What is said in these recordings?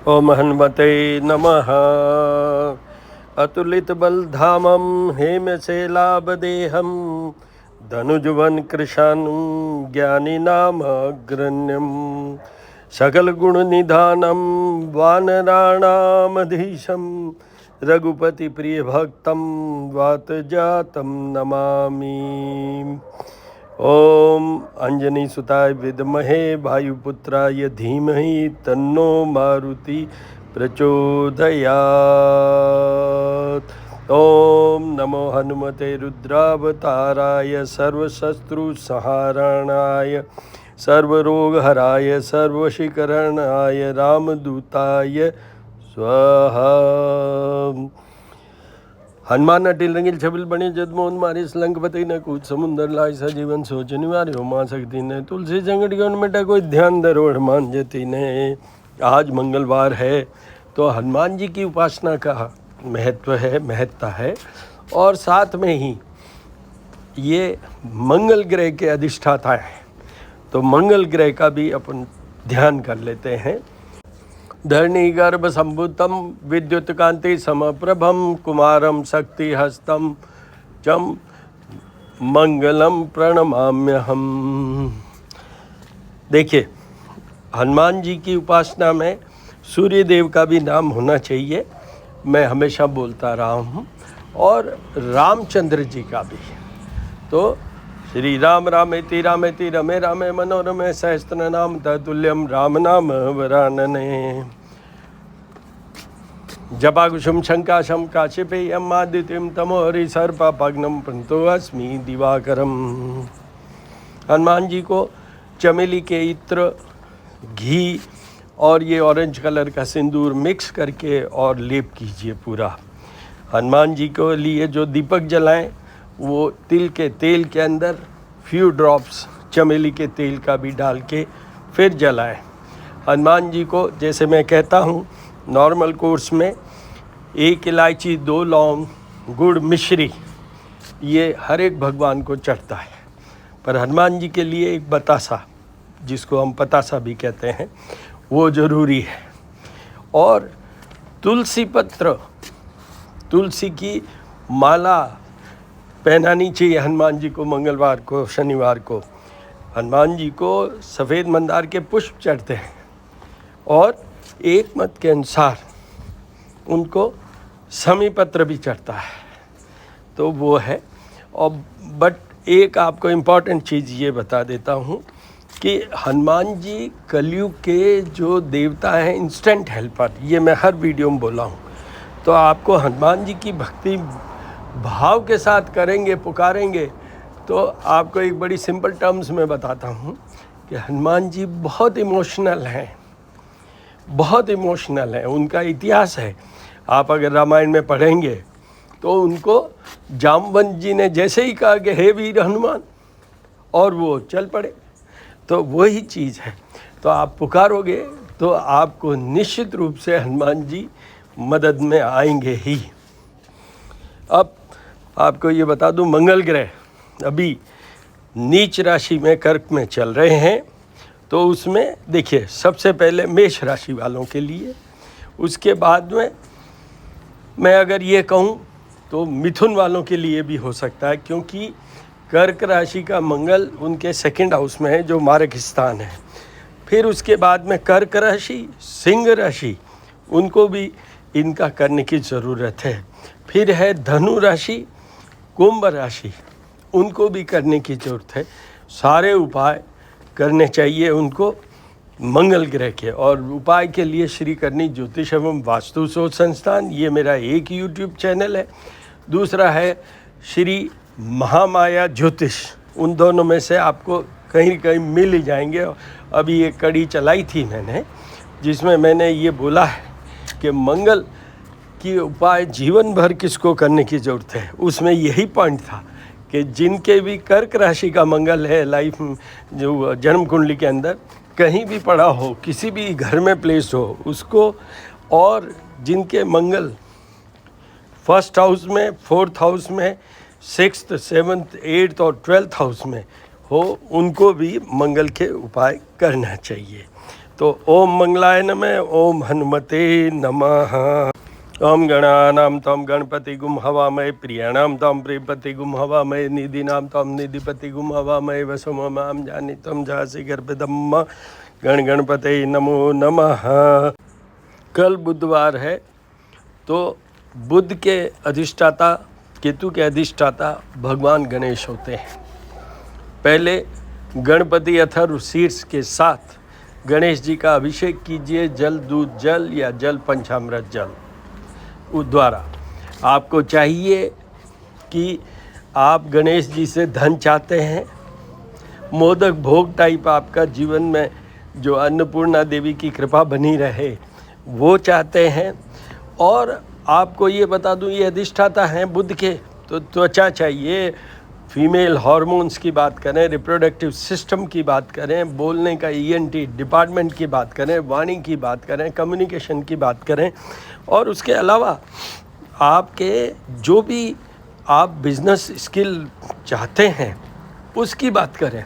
ओम हनुमते नमः। अतुलितबलधामं हेमशैलाभदेहं धनुजुवन कृशानं ज्ञानिनामग्रण्यं सकलगुणनिधानं वानराणामधीशं रघुपतिप्रियभक्तं वातजातं नमामि। ओम अंजनी सुताय विद्महे वायुपुत्राय धीमहि तन्नो मारुति प्रचोदयात्। ओम नमो हनुमते रुद्रावताराय सर्वशत्रुसंहारणाय सर्वरोगहराय सर्वशीकरणाय रामदूताय स्वाहा। हनुमान अटिल रंगील छबिल बने जदमोहन मारे लंकपति न कूच समुंदर लाय सजीवन सोच निवार्य हो मां सकती ने तुलसी जंगड़ गन मेटा कोई ध्यान धरो हनुमान जती ने। आज मंगलवार है तो हनुमान जी की उपासना का महत्व है, महत्ता है। और साथ में ही ये मंगल ग्रह के अधिष्ठाता हैं, तो मंगल ग्रह का भी अपन ध्यान कर लेते हैं। धरणी गर्भ संभूतम विद्युत कांति समप्रभम कुमारम शक्ति हस्तम चम मंगलम प्रणमाम्यहम। देखिए, हनुमान जी की उपासना में सूर्य देव का भी नाम होना चाहिए, मैं हमेशा बोलता रहा हूँ, और रामचंद्र जी का भी। तो श्री राम रामेति रामेति रमे रामे मनोरमे सहस्त्र नाम ततुल्यम राम नाम वरानने। जपाकुशुम शंकाशम काशिपेयम आदित्यम तमोहरि सर्पपग्नम प्रणतो अस्मि दिवाकरम। हनुमान जी को चमेली के इत्र, घी और ये ऑरेंज कलर का सिंदूर मिक्स करके और लेप कीजिए पूरा। हनुमान जी को लिए जो दीपक जलाएं वो तिल के तेल के अंदर फ्यू ड्रॉप्स चमेली के तेल का भी डाल के फिर जलाएं। हनुमान जी को, जैसे मैं कहता हूँ नॉर्मल कोर्स में, 1 इलायची, 2 लौंग, गुड़, मिश्री, ये हर एक भगवान को चढ़ता है। पर हनुमान जी के लिए एक बतासा, जिसको हम पतासा भी कहते हैं, वो ज़रूरी है। और तुलसी पत्र, तुलसी की माला पहनानी चाहिए हनुमान जी को मंगलवार को, शनिवार को। हनुमान जी को सफ़ेद मंदार के पुष्प चढ़ते हैं और एक मत के अनुसार उनको समी पत्र भी चढ़ता है, तो वो है। और बट एक आपको इम्पॉर्टेंट चीज़ ये बता देता हूँ कि हनुमान जी कलयुग के जो देवता हैं, इंस्टेंट हेल्पर, ये मैं हर वीडियो में बोला हूँ। तो आपको हनुमान जी की भक्ति भाव के साथ करेंगे, पुकारेंगे, तो आपको एक बड़ी सिंपल टर्म्स में बताता हूँ कि हनुमान जी बहुत इमोशनल हैं, बहुत इमोशनल हैं। उनका इतिहास है, आप अगर रामायण में पढ़ेंगे तो उनको जामवंत जी ने जैसे ही कहा कि हे वीर हनुमान, और वो चल पड़े। तो वही चीज़ है, तो आप पुकारोगे तो आपको निश्चित रूप से हनुमान जी मदद में आएंगे ही। अब आपको ये बता दूं, मंगल ग्रह अभी नीच राशि में कर्क में चल रहे हैं। तो उसमें देखिए, सबसे पहले मेष राशि वालों के लिए, उसके बाद में मैं अगर ये कहूँ तो मिथुन वालों के लिए भी हो सकता है, क्योंकि कर्क राशि का मंगल उनके 2nd हाउस में है, जो मारक स्थान है। फिर उसके बाद में कर्क राशि, सिंह राशि, उनको भी इनका करने की ज़रूरत है। फिर है धनु राशि, कुंभ राशि, उनको भी करने की ज़रूरत है। सारे उपाय करने चाहिए उनको मंगल ग्रह के। और उपाय के लिए श्री करनी ज्योतिष एवं वास्तु शोध संस्थान, ये मेरा एक यूट्यूब चैनल है। दूसरा है श्री महामाया ज्योतिष। उन दोनों में से आपको कहीं कहीं मिल ही जाएंगे। अभी एक कड़ी चलाई थी मैंने, जिसमें मैंने ये बोला है कि मंगल की उपाय जीवन भर किसको करने की ज़रूरत है। उसमें यही पॉइंट था कि जिनके भी कर्क राशि का मंगल है लाइफ में, जो जन्म कुंडली के अंदर कहीं भी पड़ा हो, किसी भी घर में प्लेस हो उसको, और जिनके मंगल 1st हाउस में, 4th हाउस में, 6th, 7th, 8th और 12th हाउस में हो, उनको भी मंगल के उपाय करना चाहिए। तो ओम मंगलाय नमः, ओम हनुमते नमः। ओम गणानां त्वं गणपतिगुं हवामहे, प्रियाणां त्वं प्रियपतिगुं हवामहे, निधीनां त्वं निधिपतिगुं हवामहे, वसुमो मां जानी त्वं जासि गर्भदम्म। गण गणपते नमो नमः। कल बुधवार है, तो बुध के अधिष्ठाता, केतु के अधिष्ठाता भगवान गणेश होते हैं। पहले गणपति अथर्व शीर्ष के साथ गणेश जी का अभिषेक कीजिए, जल दूध जल या जल पंचामृत जल द्वारा। आपको चाहिए कि आप गणेश जी से धन चाहते हैं, मोदक भोग टाइप आपका जीवन में जो अन्नपूर्णा देवी की कृपा बनी रहे वो चाहते हैं, और आपको ये बता दूं ये अधिष्ठाता हैं बुध के, तो त्वचा चाहिए, फीमेल हार्मोन्स की बात करें, रिप्रोडक्टिव सिस्टम की बात करें, बोलने का ENT डिपार्टमेंट की बात करें, वाणी की बात करें, कम्युनिकेशन की बात करें, और उसके अलावा आपके जो भी आप बिजनेस स्किल चाहते हैं उसकी बात करें।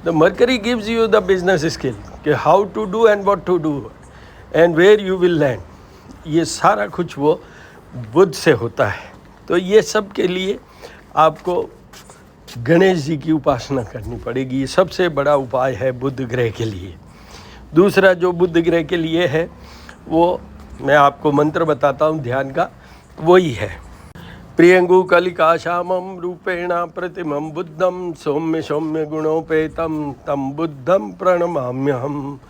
The mercury gives you the business skill कि how to do and what to do and where you will land, ये सारा कुछ वो बुध से होता है। तो ये सब के लिए आपको गणेश जी की उपासना करनी पड़ेगी, ये सबसे बड़ा उपाय है बुध ग्रह के लिए। दूसरा जो बुध ग्रह के लिए है वो मैं आपको मंत्र बताता हूँ ध्यान का, वही है प्रियंगु कलिका श्यामम रूपेणा प्रतिमं बुद्धम सौम्य सौम्य गुणोपेतम तम बुद्धम प्रणमाम्यहम।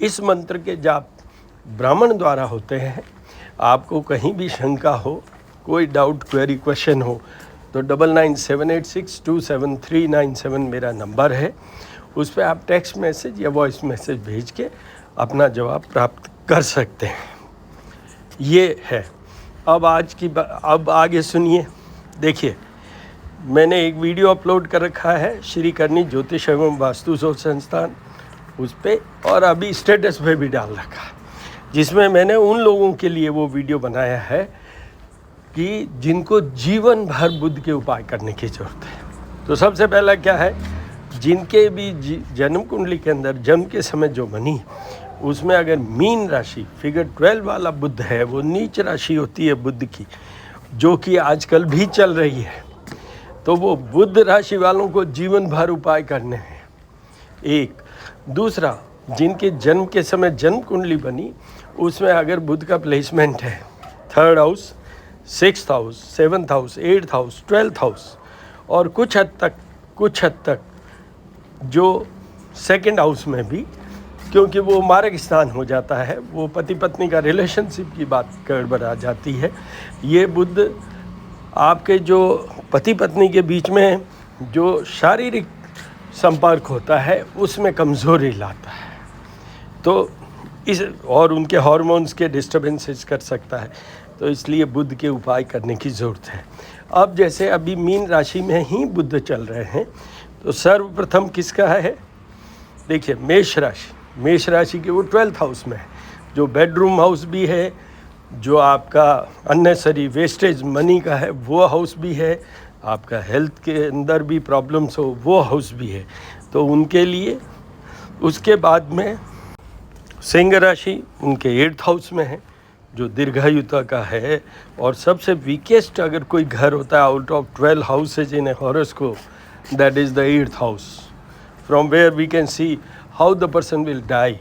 इस मंत्र के जाप ब्राह्मण द्वारा होते हैं। आपको कहीं भी शंका हो, कोई डाउट क्वेरी क्वेश्चन हो, तो 9978627397 मेरा नंबर है, उस पर आप टेक्स्ट मैसेज या वॉइस मैसेज भेज के अपना जवाब प्राप्त कर सकते हैं। ये है। अब अब आगे सुनिए। देखिए, मैंने एक वीडियो अपलोड कर रखा है श्री करनी ज्योतिष एवं वास्तु शोध संस्थान उस पर, और अभी स्टेटस पे भी डाल रखा, जिसमें मैंने उन लोगों के लिए वो वीडियो बनाया है कि जिनको जीवन भर बुध के उपाय करने की ज़रूरत है। तो सबसे पहला क्या है, जिनके भी जन्म कुंडली के अंदर जन्म के समय जो बनी, उसमें अगर मीन राशि फिगर 12 वाला बुध है, वो नीच राशि होती है बुध की, जो कि आजकल भी चल रही है, तो वो बुध राशि वालों को जीवन भर उपाय करने हैं। एक दूसरा, जिनके जन्म के समय जन्म कुंडली बनी, उसमें अगर बुध का प्लेसमेंट है 3rd house, 6th house, 7th house, 8th house, 12th house, और कुछ हद तक जो 2nd हाउस में भी, क्योंकि वो मार्ग स्थान हो जाता है, वो पति पत्नी का रिलेशनशिप की बात गड़बड़ा जाती है। ये बुध आपके जो पति पत्नी के बीच में जो शारीरिक संपर्क होता है उसमें कमज़ोरी लाता है, तो और उनके हार्मोन्स के डिस्टर्बेंसेस कर सकता है, तो इसलिए बुध के उपाय करने की ज़रूरत है। अब जैसे अभी मीन राशि में ही बुध चल रहे हैं, तो सर्वप्रथम किसका है, देखिए मेष राशि के वो 12th हाउस में है, जो बेडरूम हाउस भी है, जो आपका अननेसरी वेस्टेज मनी का है वो हाउस भी है, आपका हेल्थ के अंदर भी प्रॉब्लम्स हो वो हाउस भी है, तो उनके लिए। उसके बाद में सिंह राशि उनके 8th हाउस में है, जो दीर्घायुता का है, और सबसे वीकेस्ट अगर कोई घर होता है out of 12 houses in a horoscope, that is the 8th house, from where we can see how the person will die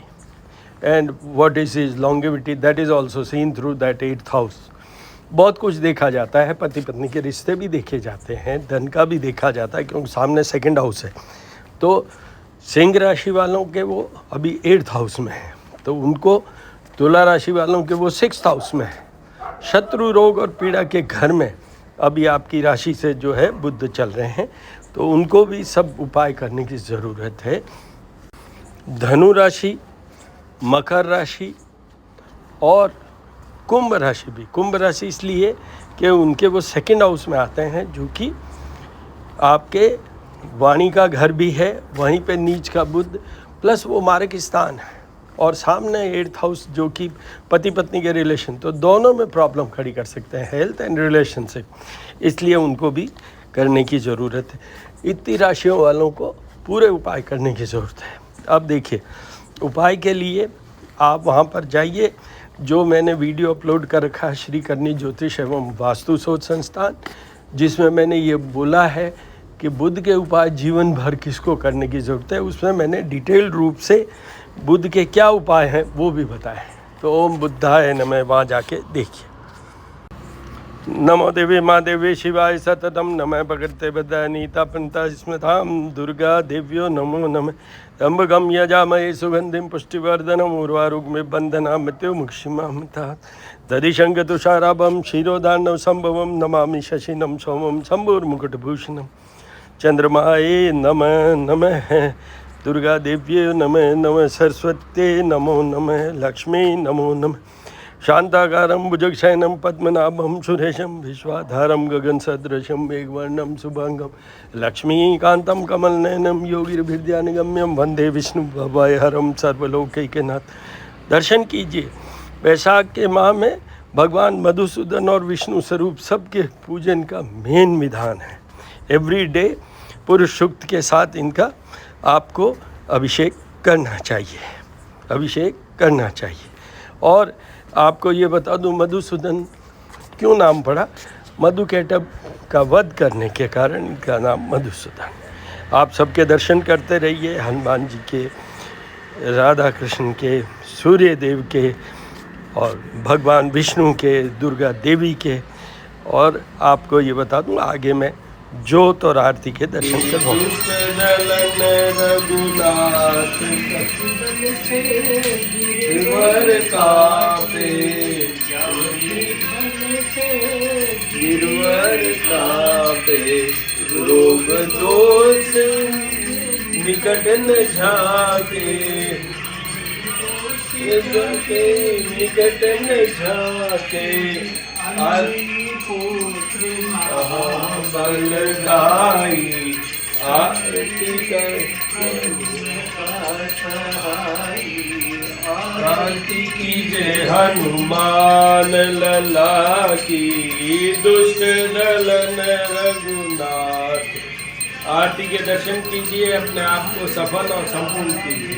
and what is his longevity, that is also seen through that 8th house. बहुत कुछ देखा जाता है, पति पत्नी के रिश्ते भी देखे जाते हैं, धन का भी देखा जाता है, क्योंकि सामने 2nd हाउस है। तो सिंह राशि वालों के वो अभी 8th हाउस में है, तो उनको, तुला राशि वालों के वो 6th हाउस में है। शत्रु रोग और पीड़ा के घर में अभी आपकी राशि से जो है बुध चल रहे हैं, तो उनको भी सब उपाय करने की ज़रूरत है। धनु राशि, मकर राशि और कुंभ राशि भी, कुंभ राशि इसलिए कि उनके वो 2nd हाउस में आते हैं, जो कि आपके वाणी का घर भी है, वहीं पे नीच का बुध, प्लस वो मार्ग स्थान है, और सामने 8th हाउस जो कि पति पत्नी के रिलेशन, तो दोनों में प्रॉब्लम खड़ी कर सकते हैं, हेल्थ एंड रिलेशनशिप, इसलिए उनको भी करने की ज़रूरत है। इतनी राशियों वालों को पूरे उपाय करने की ज़रूरत है। अब देखिए, उपाय के लिए आप वहाँ पर जाइए, जो मैंने वीडियो अपलोड कर रखा है श्री करनी ज्योतिष एवं वास्तु शोध संस्थान, जिसमें मैंने ये बोला है कि बुध के उपाय जीवन भर किसको करने की ज़रूरत है। उसमें मैंने डिटेल रूप से बुध के क्या उपाय हैं वो भी बताए। तो ओम बुद्धाय नमः, वहाँ जाके देखिए। नमो देवी माँ देवी शिवाय सततम नमः भगवते बदानीता पंता स्मृताम दुर्गा देव्यो नमो नमः। त्र्यंबकं यजामहे सुगंधिं पुष्टिवर्धनम् उर्वारुकमिव बन्धनान् मृत्युमुक्षीमामृतात्। दधिशङ्खतुषाराभं क्षीरोदार्णव संभवं नमामि शशिनं सोमं शम्भुर्मुकुटभूषणं। चंद्रमाये नमः नमः, दुर्गा देव्ये नमः नमः, सरस्वत्यै नमो नमः, लक्ष्मी नमो नमः। शांताकारं भुजगशयनं पद्मनाभं सुरेशं विश्वाधारं गगनसदृशं मेघवर्णं शुभांगं लक्ष्मीकान्तं कमलनयनं योगिर्भिर्ध्यानगम्यं वन्दे विष्णुभवहरं सर्वलोकैकनाथ। दर्शन कीजिए। वैशाख के माह में भगवान मधुसूदन और विष्णु स्वरूप सबके पूजन का मेन विधान है। एवरी डे पुरुष सूक्त के साथ इनका आपको अभिषेक करना चाहिए, अभिषेक करना चाहिए। और आपको ये बता दूं, मधुसूदन क्यों नाम पड़ा? मधुकैटभ का वध करने के कारण इनका नाम मधुसूदन। आप सबके दर्शन करते रहिए, हनुमान जी के, राधा कृष्ण के, सूर्य देव के और भगवान विष्णु के, दुर्गा देवी के। और आपको ये बता दूं, आगे मैं ज्योत और आरती के दर्शन करवाऊँ। रोग दोष निकट न झाके, निकट न झाके, बलदाई आरती आरती कीजिए हनुमान लला की, दुष्ट दलन रघुनाथ। आरती के दर्शन कीजिए, अपने आप को सफल और संपूर्ण कीजिए।